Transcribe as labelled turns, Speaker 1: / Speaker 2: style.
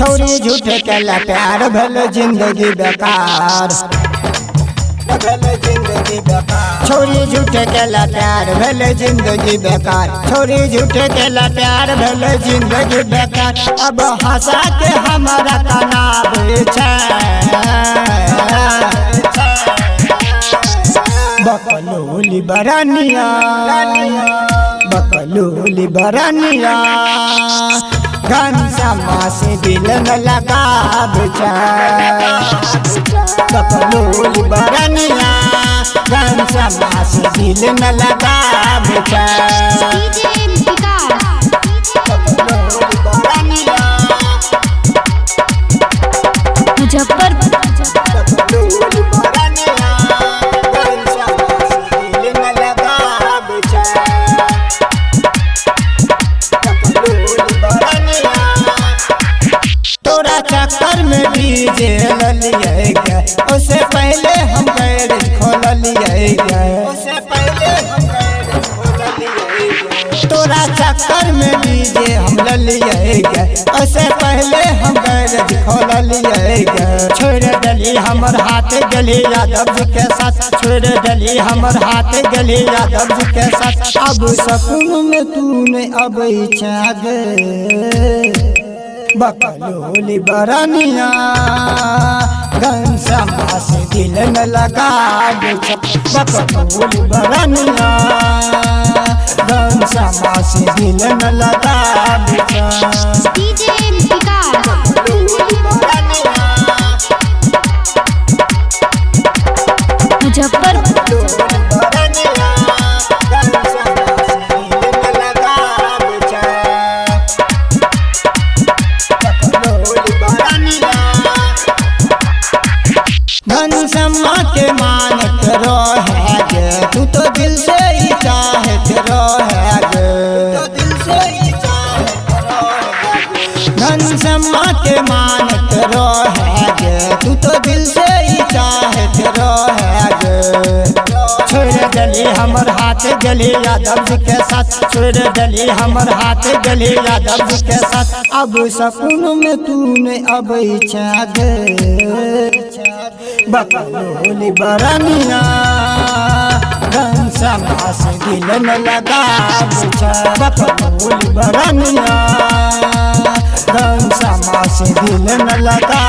Speaker 1: छोरी झूठे केला प्यार भले जिंदगी बेकार, छोरी झूठे केला प्यार भले जिंदगी बेकार, छोरी झूठे केला प्यार भले जिंदगी बेकार। अब हंसा के हमारा तनाव बकलोली बरनिया, बकलोली बरनिया घनश्यामा से दिल न लगा बकलोली बरनिया घनश्यामा से दिल न लगा चक्कर में डीजे ललिए गए, उससे पहले हम गैरेज खोल लिए गए, उससे पहले हम गैरेज खोल लिए गए। तोरा चक्कर में डीजे हम ललिए गए, उससे पहले हम गैरेज खोल लिए गए। छोड़ डली हमर हाथ गली यादव जी के साथ, छोड़ डली हमर हाथ गली यादव जी के साथ। अब सपनों में तूने अब इच्छा गए बकलोली बरनिया घनश्यामा से दिल न लगा बकलोली बरनिया घनश्यामा से दिल न लगा घनश्यामा के मानत रहे तू तो दिल से ही चाहत रहे, घनश्यामा के मानत रहे तू तो दिल से ही चाहत रहे। छोड़ डली हमर हाथ गली यादव जी के साथ, छोड़ डली हमर हाथ गली यादव जी के साथ। अब सपनों में तूने अब इच्छा गए बकलोली बरनिया घनश्यामा से दिल न लगा बकलोली बरनिया घनश्यामा से दिल न लगा।